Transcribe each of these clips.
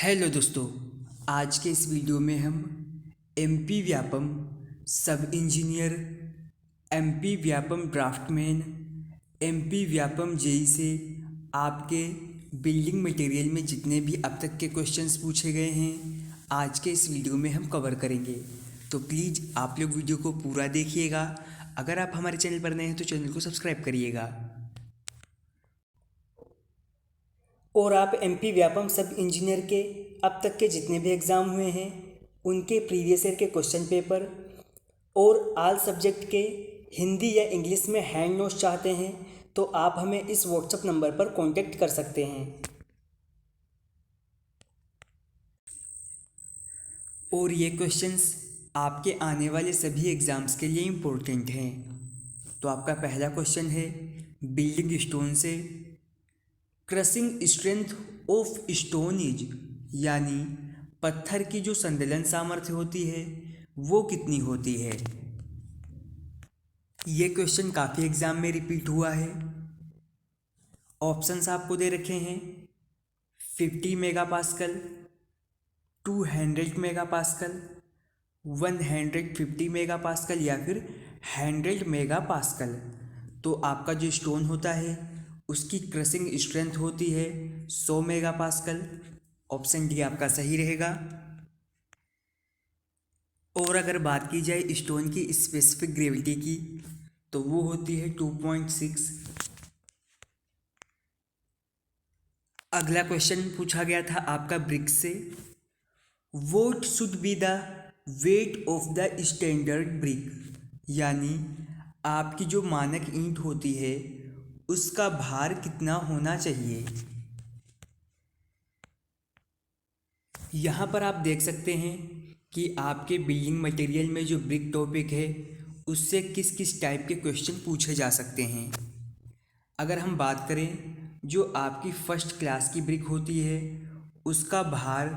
Hello दोस्तों, आज के इस वीडियो में हम MP Vyapam sub engineer, MP Vyapam draftsman, MP Vyapam JE से आपके बिल्डिंग मटेरियल में जितने भी अब तक के क्वेश्चंस पूछे गए हैं आज के इस वीडियो में हम कवर करेंगे। तो प्लीज़ आप लोग वीडियो को पूरा देखिएगा। अगर आप हमारे चैनल पर नए हैं तो चैनल को सब्सक्राइब करिएगा। और आप एमपी व्यापम सब इंजीनियर के अब तक के जितने भी एग्ज़ाम हुए हैं उनके प्रीवियस ईयर के क्वेश्चन पेपर और आल सब्जेक्ट के हिंदी या इंग्लिश में हैंड नोट्स चाहते हैं तो आप हमें इस व्हाट्सएप नंबर पर कांटेक्ट कर सकते हैं। और ये क्वेश्चंस आपके आने वाले सभी एग्ज़ाम्स के लिए इम्पोर्टेंट हैं। तो आपका पहला क्वेश्चन है बिल्डिंग स्टोन से crushing strength of stone is, यानी पत्थर की जो संदलन सामर्थ्य होती है वो कितनी होती है। ये क्वेश्चन काफ़ी एग्जाम में रिपीट हुआ है। ऑप्शंस आपको दे रखे हैं 50 मेगापास्कल, 200 मेगापास्कल, 150 मेगापास्कल या फिर 100 मेगापास्कल। तो आपका जो स्टोन होता है उसकी क्रशिंग स्ट्रेंथ होती है 100 मेगापास्कल। ऑप्शन डी आपका सही रहेगा। और अगर बात की जाए स्टोन की स्पेसिफिक ग्रेविटी की तो वो होती है 2.6। अगला क्वेश्चन पूछा गया था आपका ब्रिक्स से, what should be the weight of the standard brick, यानी आपकी जो मानक ईंट होती है उसका भार कितना होना चाहिए। यहाँ पर आप देख सकते हैं कि आपके बिल्डिंग मटेरियल में जो ब्रिक टॉपिक है उससे किस किस टाइप के क्वेश्चन पूछे जा सकते हैं। अगर हम बात करें जो आपकी फर्स्ट क्लास की ब्रिक होती है उसका भार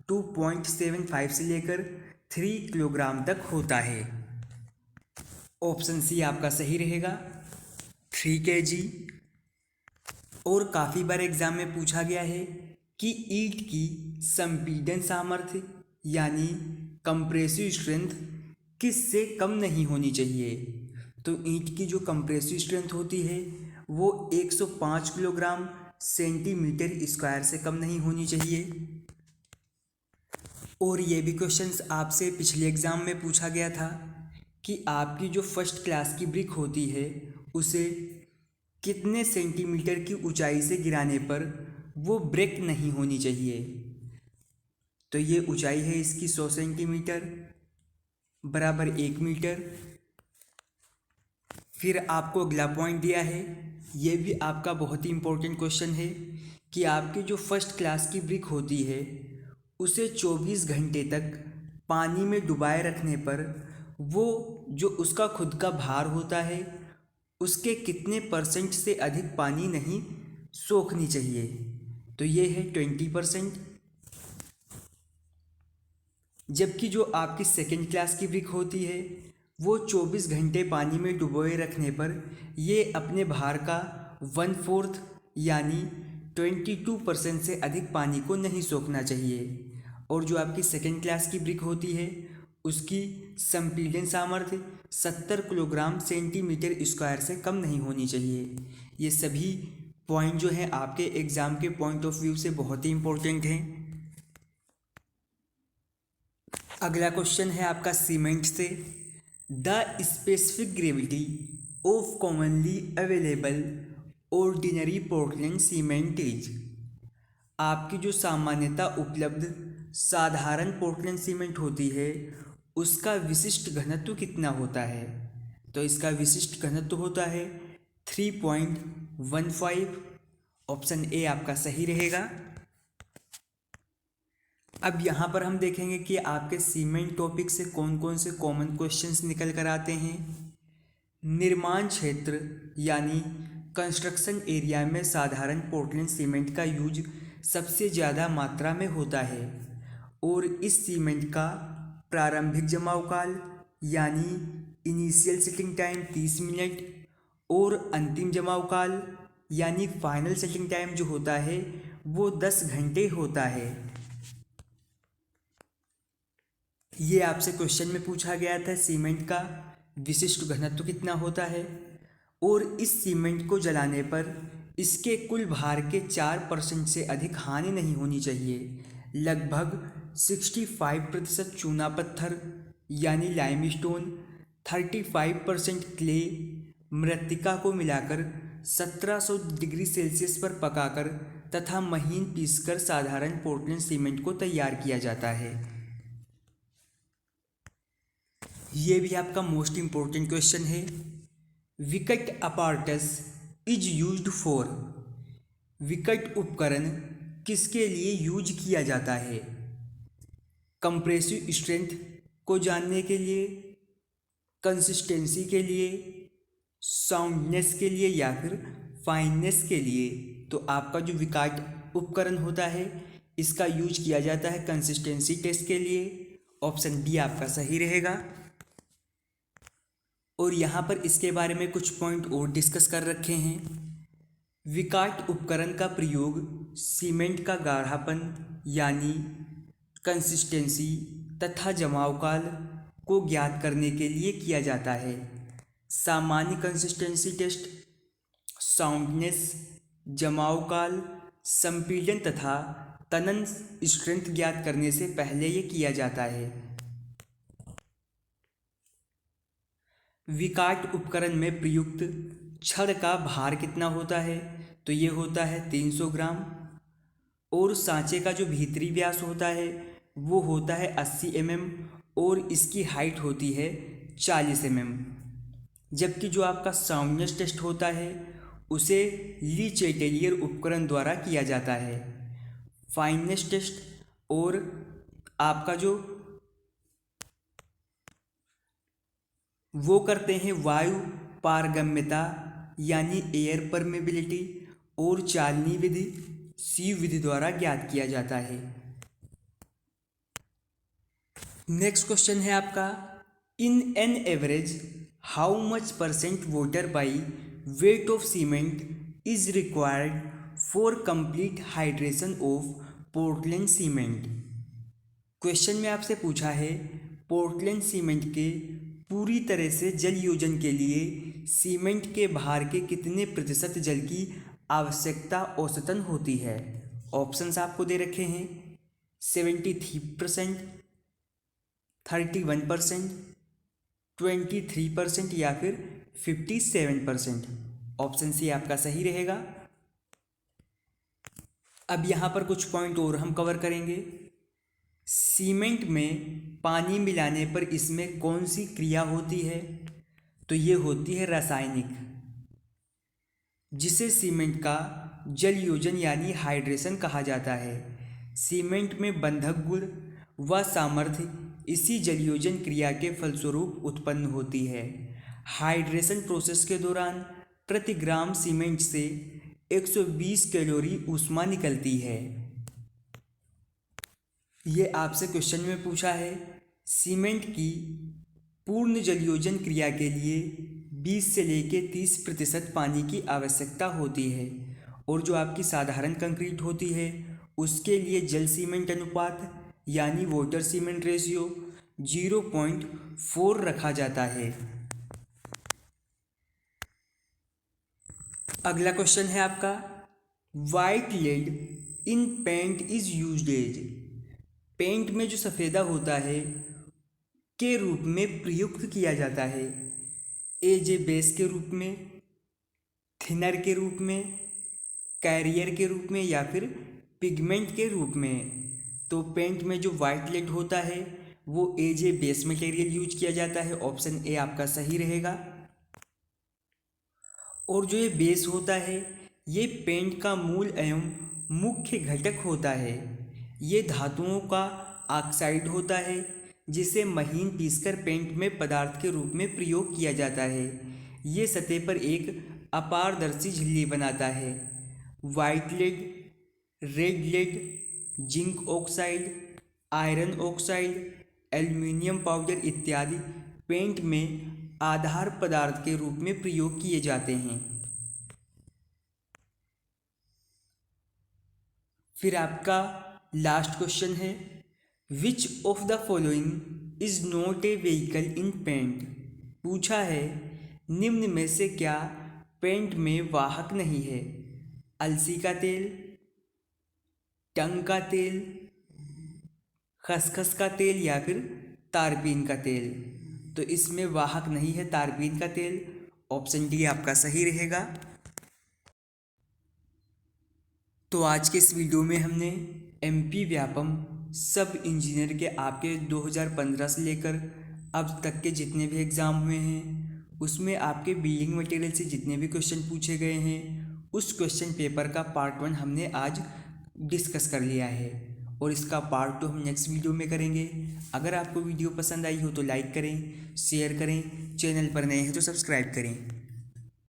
2.75 से लेकर 3 किलोग्राम तक होता है। ऑप्शन सी आपका सही रहेगा, 3 kg। और काफ़ी बार एग्जाम में पूछा गया है कि ईंट की संपीड़न सामर्थ्य यानी कंप्रेसिव स्ट्रेंथ किस से कम नहीं होनी चाहिए। तो ईंट की जो कंप्रेसिव स्ट्रेंथ होती है वो 105 किलोग्राम सेंटीमीटर स्क्वायर से कम नहीं होनी चाहिए। और ये भी क्वेश्चंस आपसे पिछले एग्ज़ाम में पूछा गया था कि आपकी जो फर्स्ट क्लास की ब्रिक होती है उसे कितने सेंटीमीटर की ऊंचाई से गिराने पर वो ब्रेक नहीं होनी चाहिए। तो ये ऊंचाई है इसकी 100 सेंटीमीटर बराबर 1 मीटर। फिर आपको अगला पॉइंट दिया है, ये भी आपका बहुत ही इम्पोर्टेंट क्वेश्चन है कि आपकी जो फर्स्ट क्लास की ब्रिक होती है उसे 24 घंटे तक पानी में डुबाए रखने पर वो जो उसका खुद का भार होता है उसके कितने परसेंट से अधिक पानी नहीं सोखनी चाहिए। तो ये है 20%। जबकि जो आपकी सेकेंड क्लास की ब्रिक होती है वो 24 घंटे पानी में डुबोए रखने पर ये अपने भार का 1/4 यानी 22% से अधिक पानी को नहीं सोखना चाहिए। और जो आपकी सेकेंड क्लास की ब्रिक होती है उसकी संपीड़न सामर्थ्य 70 किलोग्राम सेंटीमीटर स्क्वायर से कम नहीं होनी चाहिए। ये सभी पॉइंट जो हैं आपके एग्ज़ाम के पॉइंट ऑफ व्यू से बहुत ही इम्पोर्टेंट हैं। अगला क्वेश्चन है आपका सीमेंट से, the specific gravity of commonly available ordinary Portland cement is, आपकी जो सामान्यतः उपलब्ध साधारण पोर्टलैंड सीमेंट होती है उसका विशिष्ट घनत्व कितना होता है। तो इसका विशिष्ट घनत्व होता है 3.15। ऑप्शन ए आपका सही रहेगा। अब यहाँ पर हम देखेंगे कि आपके सीमेंट टॉपिक से कौन कौन से कॉमन क्वेश्चंस निकल कर आते हैं। निर्माण क्षेत्र यानी कंस्ट्रक्शन एरिया में साधारण पोर्टलैंड सीमेंट का यूज सबसे ज़्यादा मात्रा में होता है और इस सीमेंट का प्रारंभिक जमाव काल यानी इनिशियल सेटिंग टाइम 30 मिनट और अंतिम जमाव काल यानी फाइनल सेटिंग टाइम जो होता है वो 10 घंटे होता है। ये आपसे क्वेश्चन में पूछा गया था सीमेंट का विशिष्ट घनत्व कितना होता है, और इस सीमेंट को जलाने पर इसके कुल भार के 4% से अधिक हानि नहीं होनी चाहिए। लगभग 65% चूना पत्थर यानी लाइमस्टोन, 35% क्ले, मृत्तिका को मिलाकर 1700 डिग्री सेल्सियस पर पकाकर तथा महीन पीसकर साधारण पोर्टलैंड सीमेंट को तैयार किया जाता है। ये भी आपका मोस्ट इम्पोर्टेंट क्वेश्चन है। विकट अपार्टस इज यूज्ड फॉर। विकट उपकरण किसके लिए यूज किया जाता है? कंप्रेसिव स्ट्रेंथ को जानने के लिए, कंसिस्टेंसी के लिए, साउंडनेस के लिए या फिर फाइननेस के लिए। तो आपका जो विकट उपकरण होता है इसका यूज किया जाता है कंसिस्टेंसी टेस्ट के लिए। ऑप्शन बी आपका सही रहेगा। और यहाँ पर इसके बारे में कुछ पॉइंट और डिस्कस कर रखे हैं। विकट उपकरण का प्रयोग सीमेंट का गाढ़ापन यानी कंसिस्टेंसी तथा जमाव काल को ज्ञात करने के लिए किया जाता है। सामान्य कंसिस्टेंसी टेस्ट साउंडनेस, जमाव काल, संपीड़न तथा तनन स्ट्रेंथ ज्ञात करने से पहले ये किया जाता है। विकट उपकरण में प्रयुक्त छड़ का भार कितना होता है? तो ये होता है 300 ग्राम। और सांचे का जो भीतरी व्यास होता है वो होता है 80 mm और इसकी हाइट होती है 40 mm। जबकि जो आपका साउंडनेस टेस्ट होता है उसे ली चैटेलियर उपकरण द्वारा किया जाता है। फाइननेस टेस्ट और आपका जो वो करते हैं वायु पारगम्यता यानी एयर परमेबिलिटी और चालनी विधि सीव विधि द्वारा ज्ञात किया जाता है। नेक्स्ट क्वेश्चन है आपका, in an average how much percent water by weight of cement is required for complete hydration of Portland cement. Question में आपसे पूछा है पोर्टलैंड सीमेंट के पूरी तरह से जल योजन के लिए सीमेंट के भार के कितने प्रतिशत जल की आवश्यकता औसतन होती है। ऑप्शंस आपको दे रखे हैं 73%, 31%, 23% या फिर 57%। ऑप्शन सी आपका सही रहेगा। अब यहाँ पर कुछ पॉइंट और हम कवर करेंगे। सीमेंट में पानी मिलाने पर इसमें कौन सी क्रिया होती है? तो ये होती है रासायनिक, जिसे सीमेंट का जल योजन यानी हाइड्रेशन कहा जाता है। सीमेंट में बंधक गुण व सामर्थ्य इसी जल योजन क्रिया के फलस्वरूप उत्पन्न होती है। हाइड्रेशन प्रोसेस के दौरान प्रति ग्राम सीमेंट से 120 कैलोरी ऊष्मा निकलती है। ये आपसे क्वेश्चन में पूछा है सीमेंट की पूर्ण जलयोजन क्रिया के लिए 20 से लेकर 30% पानी की आवश्यकता होती है, और जो आपकी साधारण कंक्रीट होती है उसके लिए जल सीमेंट अनुपात यानी वाटर सीमेंट रेशियो 0.4 रखा जाता है। अगला क्वेश्चन है आपका, white lead in paint is used as. Paint में जो सफ़ेदा होता है के रूप में प्रयुक्त किया जाता है। एज ए बेस के रूप में, थिनर के रूप में, कैरियर के रूप में या फिर पिगमेंट के रूप में। तो पेंट में जो वाइट लेड होता है वो as a base material use किया जाता है। ऑप्शन ए आपका सही रहेगा। और जो ये बेस होता है ये पेंट का मूल एवं मुख्य घटक होता है। ये धातुओं का ऑक्साइड होता है जिसे महीन पीसकर पेंट में पदार्थ के रूप में प्रयोग किया जाता है। ये सतह पर एक अपारदर्शी झिल्ली बनाता है। White lead, red lead, zinc oxide, iron oxide, aluminium powder इत्यादि पेंट में आधार पदार्थ के रूप में प्रयोग किए जाते हैं। फिर आपका लास्ट क्वेश्चन है, which of the following is not a vehicle in paint. पूछा है निम्न में से क्या पेंट में वाहक नहीं है? अलसी का तेल, टंग का तेल, खसखस का तेल या फिर तारपीन का तेल। तो इसमें वाहक नहीं है तारपीन का तेल। ऑप्शन डी आपका सही रहेगा। तो आज के इस वीडियो में हमने एमपी व्यापम सब इंजीनियर के आपके 2015 से लेकर अब तक के जितने भी एग्ज़ाम हुए हैं उसमें आपके बिल्डिंग मटेरियल से जितने भी क्वेश्चन पूछे गए हैं उस क्वेश्चन पेपर का पार्ट 1 हमने आज डिस्कस कर लिया है और इसका पार्ट 2 हम नेक्स्ट वीडियो में करेंगे। अगर आपको वीडियो पसंद आई हो तो लाइक करें, शेयर करें, चैनल पर नए हैं तो सब्सक्राइब करें।